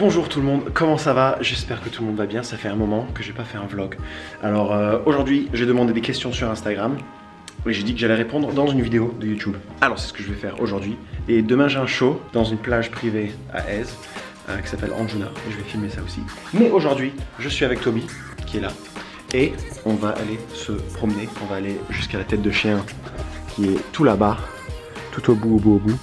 Bonjour tout le monde, comment ça va? J'espère que tout le monde va bien, ça fait un moment que j'ai pas fait un vlog. Alors aujourd'hui j'ai demandé des questions sur Instagram et j'ai dit que j'allais répondre dans une vidéo de YouTube. Alors c'est ce que je vais faire aujourd'hui. Et demain j'ai un show dans une plage privée à Aise qui s'appelle Anjuna et je vais filmer ça aussi. Mais aujourd'hui je suis avec Toby qui est là et on va aller se promener, on va aller jusqu'à la tête de chien qui est tout là-bas, tout au bout.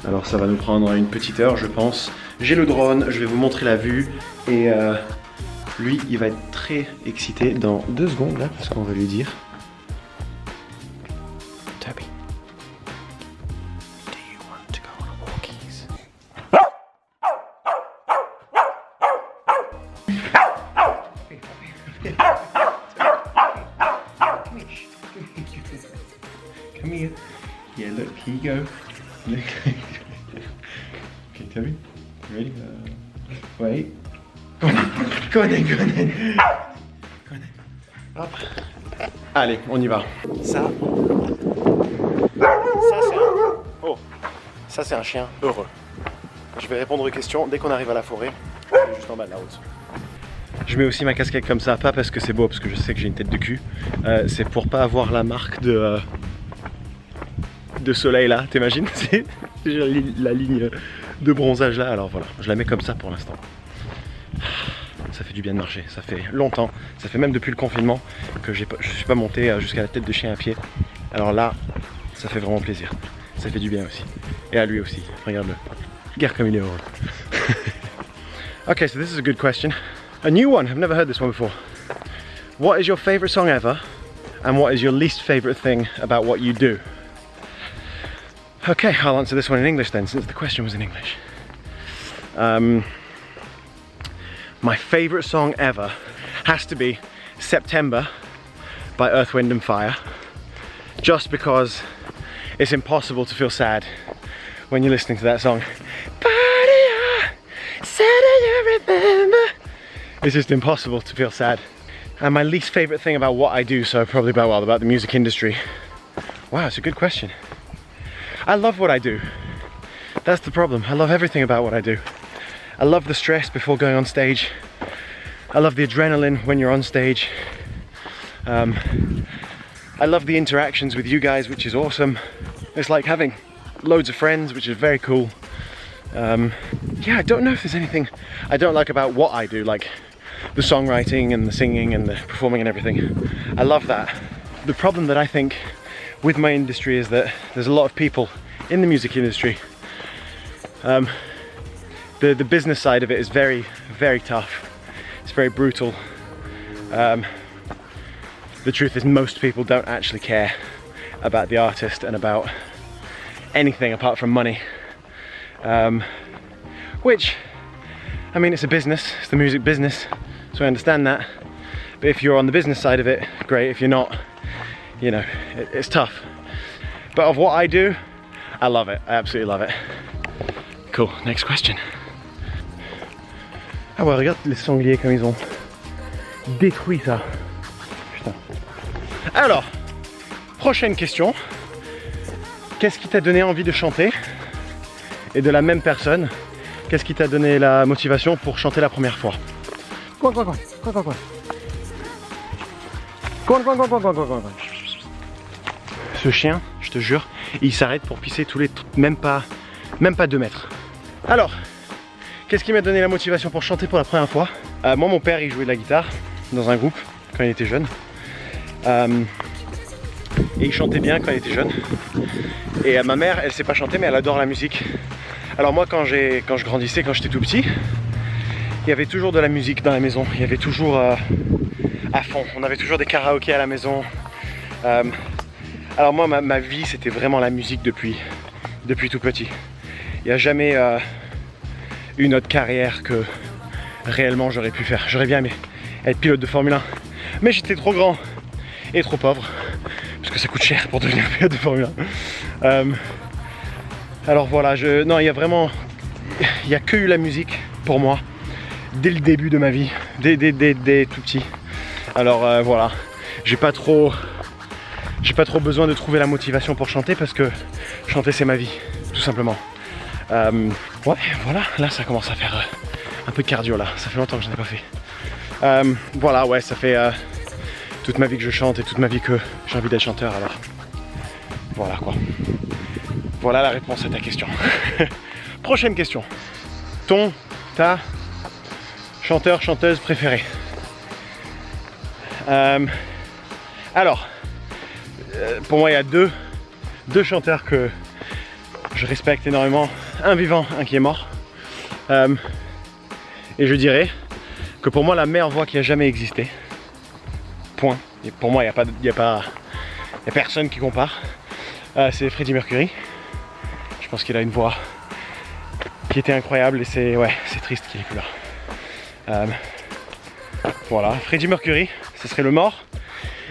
Alors ça va nous prendre une petite heure je pense. J'ai le drone, je vais vous montrer la vue et lui il va être très excité dans 2 secondes là parce qu'on va lui dire Toby, do you want to go on walkies? Come here. Yeah, look, here you go. Look. Okay, Toby. Ready? Wait. Go on then. Hop. Allez, on y va. Ça c'est un chien heureux. Je vais répondre aux questions dès qu'on arrive à la forêt. Juste en bas de la route. Je mets aussi ma casquette comme ça, pas parce que c'est beau, parce que je sais que j'ai une tête de cul. C'est pour pas avoir la marque de soleil là, t'imagines? C'est la ligne de bronzage là, alors voilà, je la mets comme ça pour l'instant. Ça fait du bien de marcher, ça fait longtemps, ça fait même depuis le confinement que je suis pas monté jusqu'à la tête de chien à pied. Alors là, ça fait vraiment plaisir, ça fait du bien aussi. Et à lui aussi, regarde-le, regarde comme il est heureux. Okay, so this is a good question. A new one, I've never heard this one before. What is your favorite song ever? And what is your least favorite thing about what you do? Okay, I'll answer this one in English then, since the question was in English. My favourite song ever has to be September by Earth, Wind and Fire, just because it's impossible to feel sad when you're listening to that song. It's just impossible to feel sad. And my least favourite thing about what I do, so probably about the music industry. Wow, it's a good question. I love what I do. That's the problem. I love everything about what I do. I love the stress before going on stage. I love the adrenaline when you're on stage. I love the interactions with you guys, which is awesome. It's like having loads of friends, which is very cool. Yeah, I don't know if there's anything I don't like about what I do, like the songwriting and the singing and the performing and everything. I love that. The problem that I think with my industry is that there's a lot of people in the music industry. The business side of it is very tough. It's very brutal. The truth is most people don't actually care about the artist and about anything apart from money. Which, I mean, it's a business, it's the music business, so I understand that. But if you're on the business side of it, great. If you're not, you know, it's tough. But of what I do, I love it. I absolutely love it. Cool, next question. Ah ouais, regarde les sangliers comme ils ont détruit ça. Putain. Alors, prochaine question. Qu'est-ce qui t'a donné envie de chanter? Et de la même personne, qu'est-ce qui t'a donné la motivation pour chanter la première fois? Quoi. Ce chien, je te jure, il s'arrête pour pisser tous les... même pas 2 mètres. Alors, qu'est-ce qui m'a donné la motivation pour chanter pour la première fois? Moi, mon père, il jouait de la guitare dans un groupe quand il était jeune. Et il chantait bien quand il était jeune. Et ma mère, elle sait pas chanter, mais elle adore la musique. Alors moi, quand je grandissais, quand j'étais tout petit, il y avait toujours de la musique dans la maison. Il y avait toujours à fond. On avait toujours des karaokés à la maison. Alors moi, ma vie, c'était vraiment la musique depuis tout petit. Il n'y a jamais une autre carrière que réellement j'aurais pu faire. J'aurais bien aimé être pilote de Formule 1. Mais j'étais trop grand et trop pauvre. Parce que ça coûte cher pour devenir pilote de Formule 1. Alors voilà, non, il n'y a que eu la musique pour moi dès le début de ma vie, dès tout petit. Alors voilà, j'ai pas trop besoin de trouver la motivation pour chanter parce que chanter c'est ma vie, tout simplement. Ouais, voilà, là ça commence à faire un peu de cardio là, ça fait longtemps que je n'ai pas fait. Voilà, ouais, ça fait toute ma vie que je chante et toute ma vie que j'ai envie d'être chanteur, alors voilà quoi. Voilà la réponse à ta question. Prochaine question. Ta chanteur, chanteuse préférée. Alors, pour moi il y a deux chanteurs que je respecte énormément, un vivant, un qui est mort. Et je dirais que pour moi la meilleure voix qui a jamais existé. Point. Et pour moi il n'y a personne qui compare. C'est Freddie Mercury. Je pense qu'il a une voix qui était incroyable et c'est triste qu'il est plus là. Voilà, Freddie Mercury, ce serait le mort.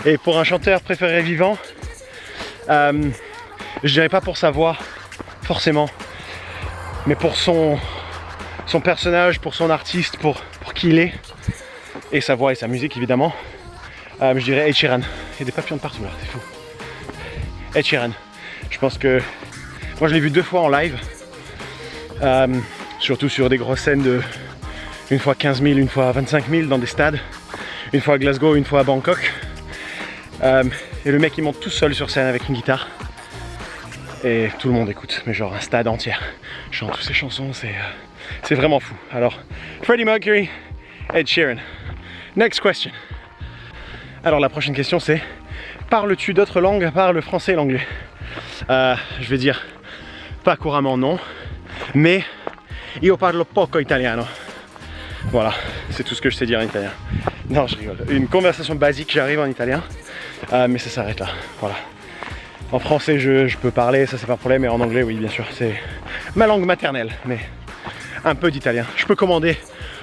Et pour un chanteur préféré vivant, je dirais pas pour sa voix forcément, mais pour son personnage, pour son artiste, pour qui il est, et sa voix et sa musique évidemment. Je dirais Ed Sheeran. Il y a des papillons de partout là, c'est fou. Ed Sheeran. Je pense que moi je l'ai vu 2 fois en live, surtout sur des grosses scènes de une fois 15 000, une fois 25 000 dans des stades, une fois à Glasgow, une fois à Bangkok. Et le mec il monte tout seul sur scène avec une guitare et tout le monde écoute, mais genre un stade entier chante toutes ses chansons, c'est vraiment fou. Alors Freddie Mercury, Ed Sheeran. Next question. Alors la prochaine question c'est: parles-tu d'autres langues à part le français et l'anglais? Je vais dire pas couramment non, mais io parlo poco italiano. Voilà, c'est tout ce que je sais dire en italien. Non, je rigole. Une conversation basique, j'arrive en italien, mais ça s'arrête là. Voilà. En français, je peux parler, ça c'est pas un problème, mais en anglais, oui, bien sûr, c'est ma langue maternelle, mais un peu d'italien. Je peux commander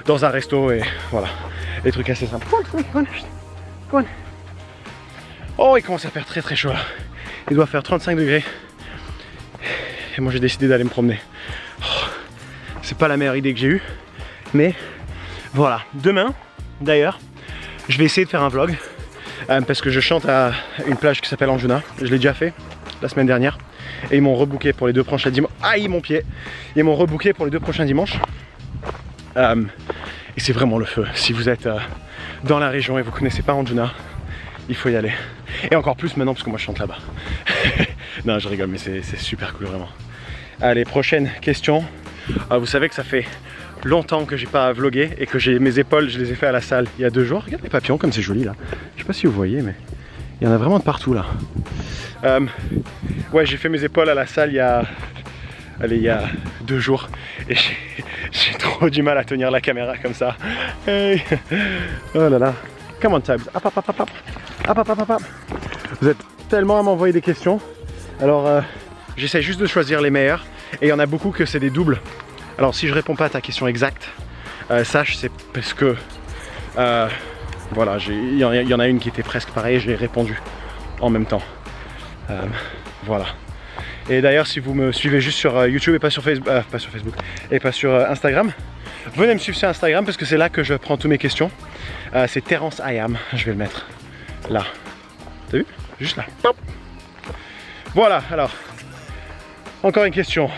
dans un resto et voilà, des trucs assez simples. Oh, il commence à faire très très chaud là. Il doit faire 35 degrés. Et moi j'ai décidé d'aller me promener. Oh, c'est pas la meilleure idée que j'ai eue, mais voilà. Demain, d'ailleurs, je vais essayer de faire un vlog parce que je chante à une plage qui s'appelle Anjuna. Je l'ai déjà fait la semaine dernière et ils m'ont rebooké pour les 2 prochains dimanches. Aïe, mon pied! Ils m'ont rebooké pour les 2 prochains dimanches. Et c'est vraiment le feu. Si vous êtes dans la région et vous connaissez pas Anjuna, il faut y aller. Et encore plus maintenant parce que moi je chante là-bas. Non, je rigole, mais c'est super cool vraiment. Allez, prochaine question. Vous savez que ça fait longtemps que j'ai pas vlogué et que mes épaules, je les ai fait à la salle il y a 2 jours. Regarde les papillons comme c'est joli là. Je sais pas si vous voyez, mais il y en a vraiment de partout là. Ouais, j'ai fait mes épaules à la salle il y a 2 jours et j'ai trop du mal à tenir la caméra comme ça. Hey. Oh là là. Come on, Tabs. Hop, hop, hop, hop. Hop, hop, hop, hop. Vous êtes tellement à m'envoyer des questions. Alors, j'essaie juste de choisir les meilleures. Et il y en a beaucoup que c'est des doubles. Alors, si je réponds pas à ta question exacte, sache, c'est parce que... voilà, il y en a une qui était presque pareille, j'ai répondu en même temps. Voilà. Et d'ailleurs, si vous me suivez juste sur YouTube et pas sur Facebook, et pas sur Instagram, venez me suivre sur Instagram parce que c'est là que je prends toutes mes questions. C'est Terence I Am, je vais le mettre là. T'as vu? Juste là. Pop. Voilà, alors, encore une question.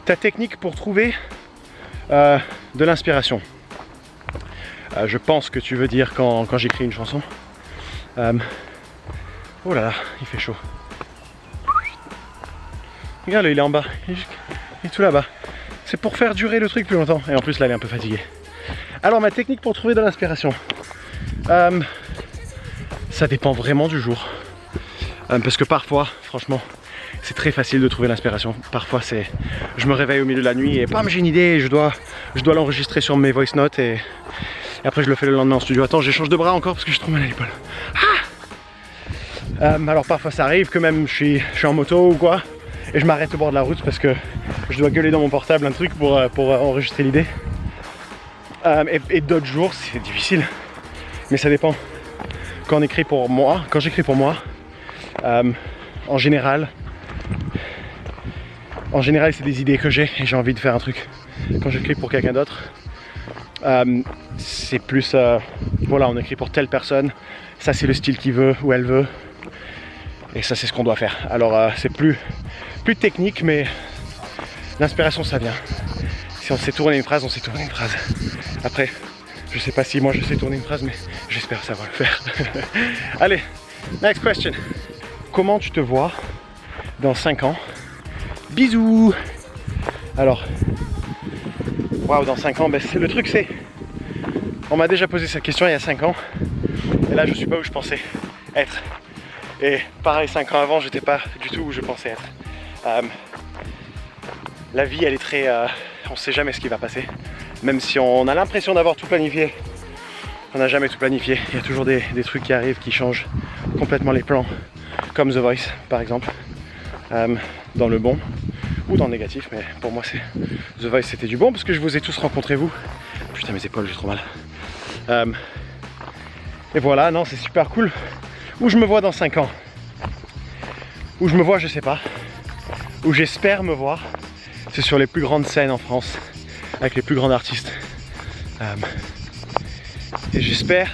Ta technique pour trouver de l'inspiration. Je pense que tu veux dire quand j'écris une chanson. Oh là là, il fait chaud. Regarde, il est en bas, il est tout là-bas. C'est pour faire durer le truc plus longtemps. Et en plus, là, il est un peu fatigué. Alors, ma technique pour trouver de l'inspiration. Ça dépend vraiment du jour. Parce que parfois, franchement, c'est très facile de trouver l'inspiration. Parfois, je me réveille au milieu de la nuit et bam, j'ai une idée et je dois l'enregistrer sur mes voice notes et après, je le fais le lendemain en studio. Attends, j'échange de bras encore parce que j'ai trop mal à l'épaule. Alors, parfois, ça arrive que même je suis en moto ou quoi. Et je m'arrête au bord de la route parce que je dois gueuler dans mon portable un truc pour enregistrer l'idée. Et d'autres jours, c'est difficile. Mais ça dépend. Quand j'écris pour moi, en général, c'est des idées que j'ai et j'ai envie de faire un truc. Quand j'écris pour quelqu'un d'autre, c'est plus, voilà, on écrit pour telle personne. Ça, c'est le style qu'il veut ou elle veut. Et ça, c'est ce qu'on doit faire. Alors, c'est plus technique, mais l'inspiration, ça vient. Si on sait tourner une phrase, on sait tourner une phrase. Après, je sais pas si moi je sais tourner une phrase, mais j'espère que ça va le faire. Allez, next question. Comment tu te vois dans 5 ans? Bisous. Alors, waouh, dans 5 ans, ben, le truc c'est... On m'a déjà posé cette question il y a 5 ans. Et là, je suis pas où je pensais être. Et pareil, 5 ans avant, j'étais pas du tout où je pensais être. La vie, elle est très... on sait jamais ce qui va passer. Même si on a l'impression d'avoir tout planifié, on n'a jamais tout planifié. Il y a toujours des trucs qui arrivent, qui changent complètement les plans. Comme The Voice, par exemple. Dans le bon ou dans le négatif, mais pour moi c'est The Voice, c'était du bon parce que je vous ai tous rencontrés, vous. Putain, mes épaules, j'ai trop mal. Et voilà, non, c'est super cool. Où je me vois dans 5 ans? Où je me vois, je sais pas. Où j'espère me voir, c'est sur les plus grandes scènes en France, avec les plus grands artistes. Et j'espère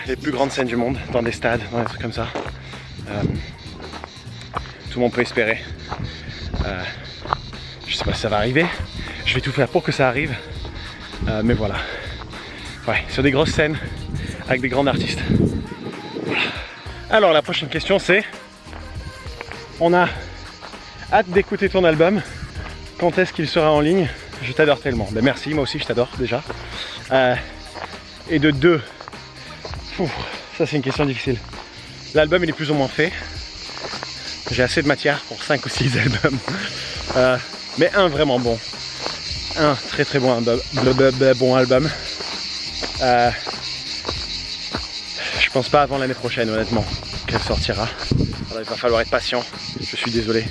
les plus grandes scènes du monde, dans des stades, dans des trucs comme ça. Tout le monde peut espérer. Je sais pas si ça va arriver. Je vais tout faire pour que ça arrive. Mais voilà. Ouais, sur des grosses scènes, avec des grands artistes. Alors la prochaine question c'est... On a hâte d'écouter ton album. Quand est-ce qu'il sera en ligne? Je t'adore tellement. Ben merci, moi aussi je t'adore déjà. Et de 2, ça c'est une question difficile. L'album il est plus ou moins fait. J'ai assez de matière pour 5 ou 6 albums. Mais un vraiment bon. Un très très bon album. Je pense pas avant l'année prochaine honnêtement qu'elle sortira. Alors, il va falloir être patient. Je suis désolé.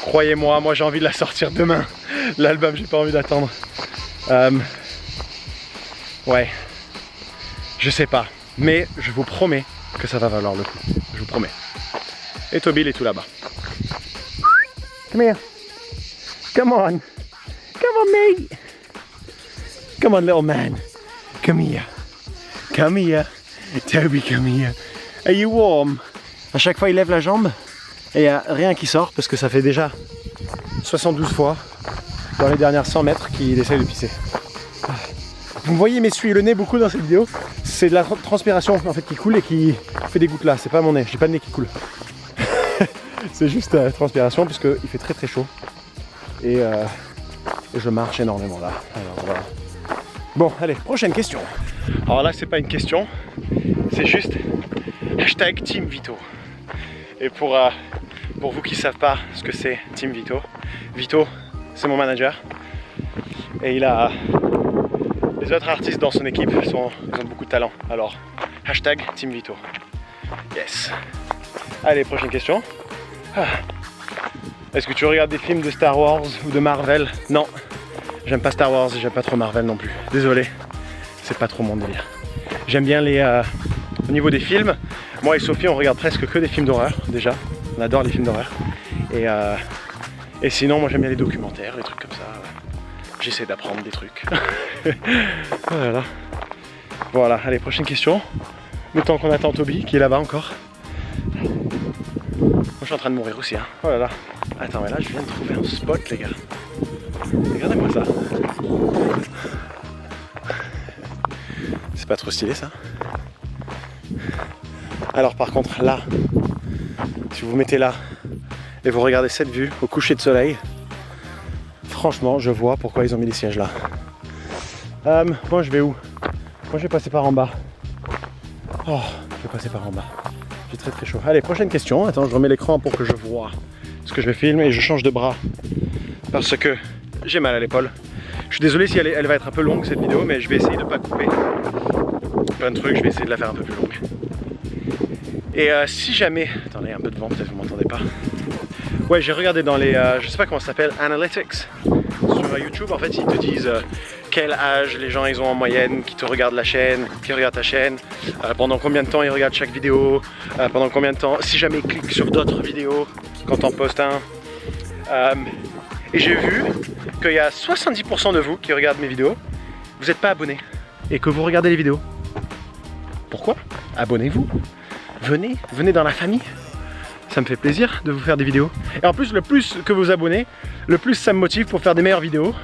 Croyez-moi, moi j'ai envie de la sortir demain. L'album, j'ai pas envie d'attendre. Ouais. Je sais pas. Mais je vous promets que ça va valoir le coup. Je vous promets. Et Toby il est tout là-bas. Come here. Come on. Come on, mate. Come on, little man. Come here. Come here. Toby, come here. Are you warm? À chaque fois, il lève la jambe et il n'y a rien qui sort parce que ça fait déjà 72 fois dans les dernières 100 mètres qu'il essaye de pisser. Vous me voyez m'essuyer le nez beaucoup dans cette vidéo. C'est de la transpiration en fait qui coule et qui fait des gouttes là. C'est pas mon nez. J'ai pas de nez qui coule. C'est juste transpiration parce qu'il fait très très chaud et je marche énormément là. Alors voilà. Bon, allez, prochaine question. Alors là, c'est pas une question, c'est juste hashtag Team Vito. Et pour vous qui ne savent pas ce que c'est Team Vito, Vito, c'est mon manager et il a les autres artistes dans son équipe, ils ont beaucoup de talent. Alors, hashtag Team Vito. Yes. Allez, prochaine question. Est-ce que tu regardes des films de Star Wars ou de Marvel? Non, j'aime pas Star Wars et j'aime pas trop Marvel non plus. Désolé, c'est pas trop mon délire. J'aime bien au niveau des films, moi et Sophie on regarde presque que des films d'horreur déjà. On adore les films d'horreur. Et sinon moi j'aime bien les documentaires, les trucs comme ça. J'essaie d'apprendre des trucs. Voilà. Voilà, allez, prochaine question. Le temps qu'on attend Toby qui est là-bas encore. Moi je suis en train de mourir aussi, hein. Oh là là. Attends, mais là je viens de trouver un spot, les gars. Regardez-moi ça. C'est pas trop stylé ça. Alors par contre là, si vous vous mettez là et vous regardez cette vue au coucher de soleil, franchement je vois pourquoi ils ont mis les sièges là. Moi je vais où? Moi je vais passer par en bas. Oh, je vais passer par en bas. J'ai très très chaud. Allez, prochaine question. Attends, je remets l'écran pour que je vois ce que je vais filmer et je change de bras parce que j'ai mal à l'épaule. Je suis désolé si elle va être un peu longue cette vidéo, mais je vais essayer de ne pas couper plein de trucs, je vais essayer de la faire un peu plus longue. Et si jamais... Attendez, un peu de vent, peut-être vous m'entendez pas. Ouais, j'ai regardé dans les... je sais pas comment ça s'appelle, Analytics sur YouTube. En fait, ils te disent quel âge les gens ils ont en moyenne, qui te regardent la chaîne, qui regardent ta chaîne, pendant combien de temps ils regardent chaque vidéo, pendant combien de temps, si jamais ils cliquent sur d'autres vidéos quand on poste un. Et j'ai vu qu'il y a 70% de vous qui regardent mes vidéos, vous n'êtes pas abonnés et que vous regardez les vidéos. Pourquoi? Abonnez-vous. Venez dans la famille. ça me fait plaisir de vous faire des vidéos. Et en plus, le plus que vous abonnez, le plus ça me motive pour faire des meilleures vidéos.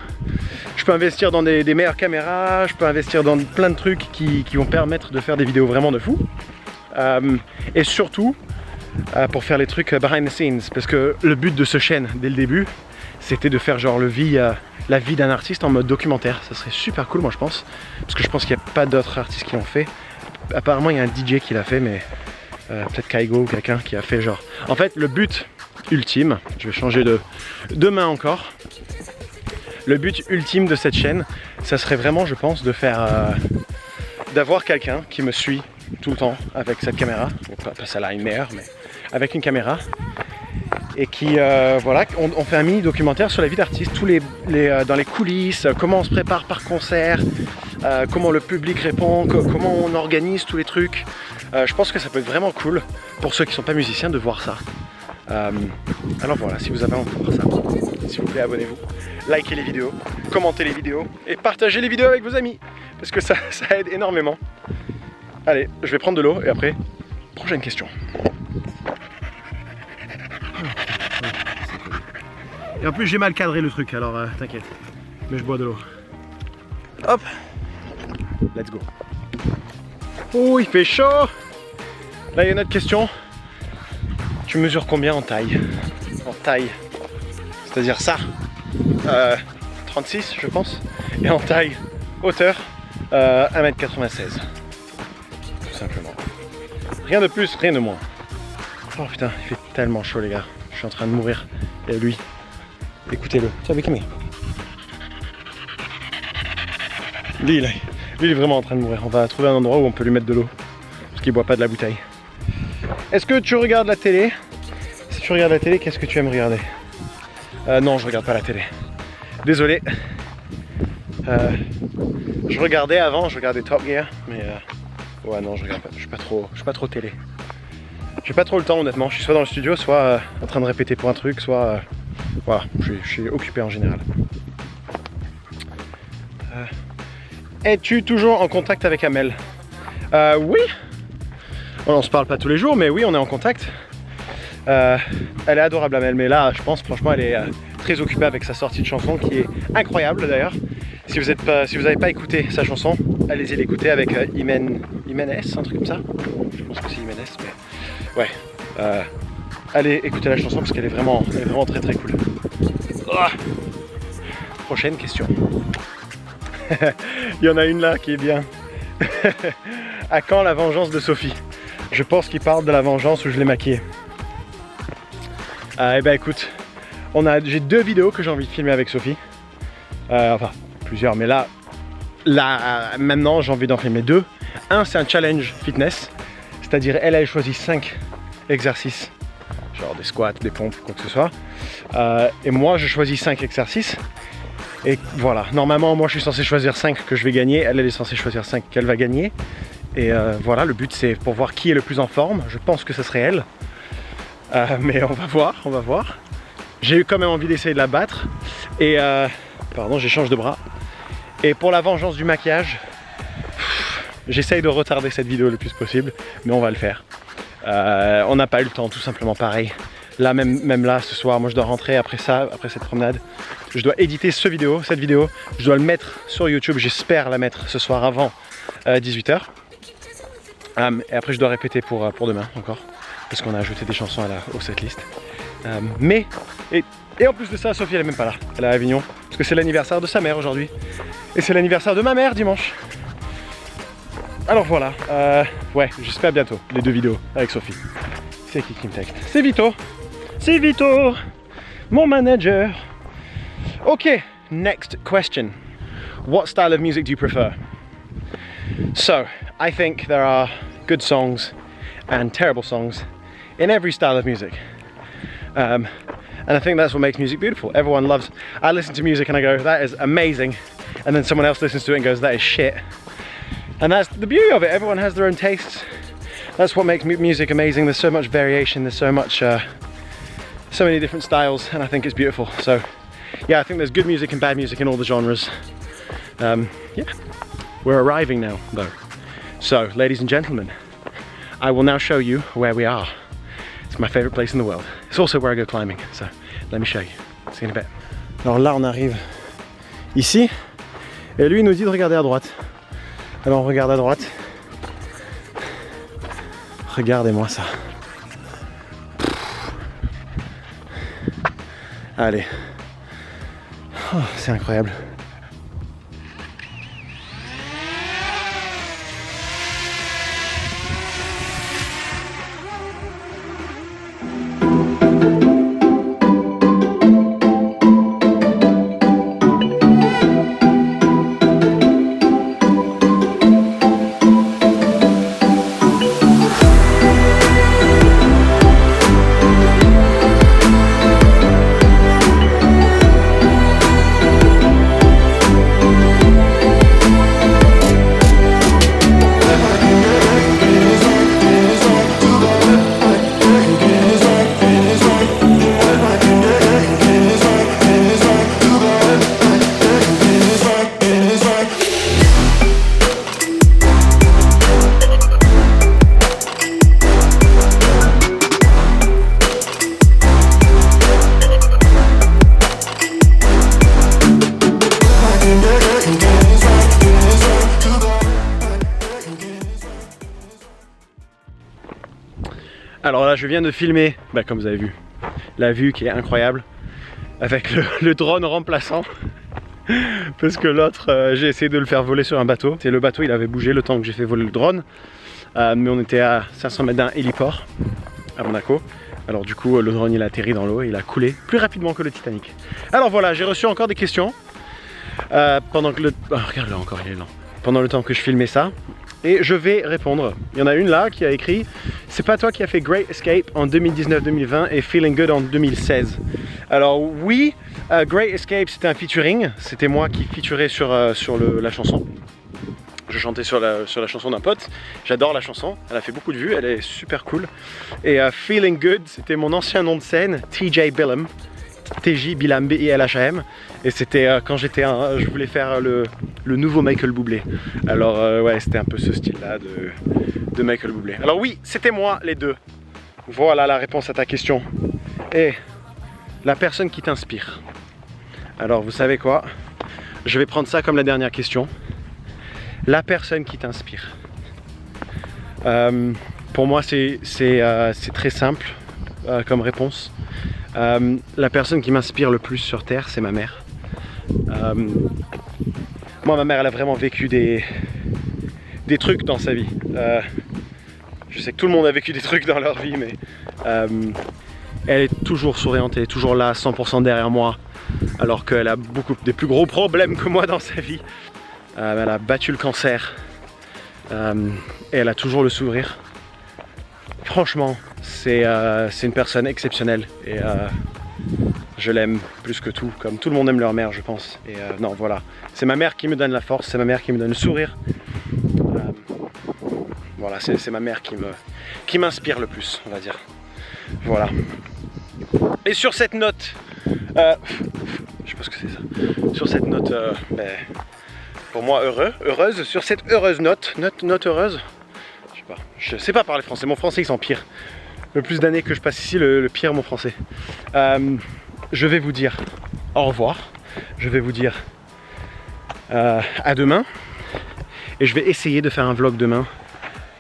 Je peux investir dans des meilleures caméras, je peux investir dans plein de trucs qui vont permettre de faire des vidéos vraiment de fou. Et surtout, pour faire les trucs behind the scenes, parce que le but de ce chaîne, dès le début, c'était de faire genre la vie d'un artiste en mode documentaire. Ça serait super cool, moi je pense, parce que je pense qu'il n'y a pas d'autres artistes qui l'ont fait. Apparemment il y a un DJ qui l'a fait, mais peut-être Kaigo ou quelqu'un qui a fait genre... En fait, le but ultime, je vais changer de main encore. Le but ultime de cette chaîne, ça serait vraiment, je pense, de faire... d'avoir quelqu'un qui me suit tout le temps avec cette caméra. Pas celle-là, une meilleure, mais avec une caméra. Et qui, voilà, on fait un mini documentaire sur la vie d'artiste, dans les coulisses, comment on se prépare par concert, comment le public répond, comment on organise tous les trucs. Je pense que ça peut être vraiment cool pour ceux qui ne sont pas musiciens de voir ça. Alors voilà, si vous avez envie de voir ça, s'il vous plaît, abonnez-vous, likez les vidéos, commentez les vidéos et partagez les vidéos avec vos amis, parce que ça aide énormément. Allez, je vais prendre de l'eau et après, prochaine question. Et en plus j'ai mal cadré le truc, alors t'inquiète, mais je bois de l'eau. Hop, let's go. Oh, il fait chaud. Là il y a une autre question. Tu mesures combien en taille? En taille, c'est-à-dire ça, 36 je pense, et en taille, hauteur, 1m96. Tout simplement. Rien de plus, rien de moins. Oh putain, il fait tellement chaud les gars. Je suis en train de mourir. Et lui, écoutez-le. Tiens, avec lui. Lui, il est vraiment en train de mourir. On va trouver un endroit où on peut lui mettre de l'eau. Parce qu'il boit pas de la bouteille. Est-ce que tu regardes la télé? Si tu regardes la télé, qu'est-ce que tu aimes regarder? Non, je regarde pas la télé. Désolé. Je regardais avant, je regardais Top Gear, mais ouais non, je regarde pas. Je suis pas trop télé. J'ai pas trop le temps honnêtement. Je suis soit dans le studio, soit en train de répéter pour un truc, soit voilà, je suis occupé en général. Es-tu toujours en contact avec Amel? Oui. On se parle pas tous les jours, mais oui, on est en contact. Elle est adorable Amel, mais là, je pense franchement, elle est très occupée avec sa sortie de chanson qui est incroyable d'ailleurs. Si vous n'avez pas écouté sa chanson, allez-y l'écouter avec Jiménez, un truc comme ça. Je pense que c'est Jiménez, mais ouais. Allez écouter la chanson parce qu'elle est vraiment très très cool. Oh. Prochaine question. Il y en a une là qui est bien. À quand la vengeance de Sophie? Je pense qu'il parle de la vengeance où je l'ai maquillée. Eh ben écoute, j'ai 2 vidéos que j'ai envie de filmer avec Sophie. Enfin, plusieurs, mais là maintenant j'ai envie d'en filmer 2. Un, c'est un challenge fitness, c'est-à-dire elle a choisi 5 exercices, genre des squats, des pompes, quoi que ce soit. Et moi je choisis 5 exercices. Et voilà, normalement moi je suis censé choisir 5 que je vais gagner, elle est censée choisir 5 qu'elle va gagner. Et voilà, le but c'est pour voir qui est le plus en forme. Je pense que ce serait elle. Mais on va voir. J'ai eu quand même envie d'essayer de la battre. Et pardon, j'échange de bras. Et pour la vengeance du maquillage, j'essaye de retarder cette vidéo le plus possible, mais on va le faire. On n'a pas eu le temps, tout simplement pareil. Là, même là, ce soir, moi je dois rentrer après ça, après cette promenade. Je dois éditer cette vidéo, je dois le mettre sur YouTube. J'espère la mettre ce soir avant 18 h. Et après je dois répéter pour demain encore, parce qu'on a ajouté des chansons au setlist. Et en plus de ça, Sophie elle est même pas là, elle est à Avignon, parce que c'est l'anniversaire de sa mère aujourd'hui. Et c'est l'anniversaire de ma mère dimanche. Alors voilà, ouais, j'espère bientôt les 2 vidéos avec Sophie. C'est qui me texte? C'est Vito. C'est Vito, mon manager. Ok, next question. What style of music do you prefer? So, I think there are good songs and terrible songs in every style of music. And I think that's what makes music beautiful. Everyone loves, I listen to music and I go, that is amazing. And then someone else listens to it and goes, that is shit. And that's the beauty of it. Everyone has their own tastes. That's what makes music amazing. There's so much variation, there's so many different styles, and I think it's beautiful. So yeah, I think there's good music and bad music in all the genres. Yeah, we're arriving now though. So ladies and gentlemen, I will now show you where we are. It's my favorite place in the world. It's also where I go climbing, so let me show you. See you in a bit. Alors là, on arrive ici, et lui il nous dit de regarder à droite. Alors on regarde à droite. Regardez-moi ça. Allez. Oh, c'est incroyable. Alors là je viens de filmer, comme vous avez vu, la vue qui est incroyable avec le drone remplaçant parce que l'autre j'ai essayé de le faire voler sur un bateau. Le bateau il avait bougé le temps que j'ai fait voler le drone, mais on était à 500 mètres d'un héliport à Monaco. Alors du coup le drone il a atterri dans l'eau et il a coulé plus rapidement que le Titanic. Alors voilà, j'ai reçu encore des questions pendant que regarde-le encore, il est lent. Pendant le temps que je filmais ça. Et je vais répondre. Il y en a une là qui a écrit: c'est pas toi qui as fait Great Escape en 2019-2020 et Feeling Good en 2016? Alors oui, Great Escape c'était un featuring. C'était moi qui featurais sur la chanson. Je chantais sur la chanson d'un pote. J'adore la chanson, elle a fait beaucoup de vues, elle est super cool. Et Feeling Good c'était mon ancien nom de scène, TJ Bilham. TJ Bilham, B-I-L-H-A-M. Et c'était quand je voulais faire le nouveau Michael Bublé. Alors ouais, c'était un peu ce style là de Michael Bublé. Alors oui, c'était moi les deux. Voilà la réponse à ta question. Et la personne qui t'inspire. Alors vous savez quoi? Je vais prendre ça comme la dernière question. La personne qui t'inspire. Pour moi c'est très simple comme réponse. La personne qui m'inspire le plus sur Terre, c'est ma mère. Moi, ma mère, elle a vraiment vécu des trucs dans sa vie. Je sais que tout le monde a vécu des trucs dans leur vie, mais elle est toujours souriante, elle est toujours là, 100% derrière moi, alors qu'elle a beaucoup de plus gros problèmes que moi dans sa vie. Elle a battu le cancer et elle a toujours le sourire. Franchement, c'est une personne exceptionnelle et je l'aime plus que tout, comme tout le monde aime leur mère, je pense. Et non, voilà, c'est ma mère qui me donne la force, c'est ma mère qui me donne le sourire. Voilà, c'est ma mère qui m'inspire le plus, on va dire. Voilà. Et sur cette note, je sais pas ce que c'est ça. Sur cette note, pour moi heureuse, sur cette heureuse note heureuse. Je sais pas parler français, mon français il s'empire. Le plus d'années que je passe ici, le pire mon français. Je vais vous dire au revoir, je vais vous dire à demain. Et je vais essayer de faire un vlog demain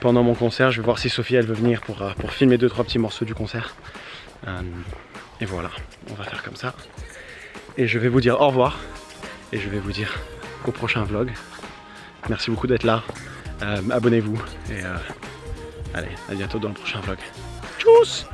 pendant mon concert. Je vais voir si Sophie elle veut venir pour filmer 2-3 petits morceaux du concert. Et voilà, on va faire comme ça. Et je vais vous dire au revoir. Et je vais vous dire au prochain vlog. Merci beaucoup d'être là. Abonnez-vous et allez, à bientôt dans le prochain vlog. Tchuss!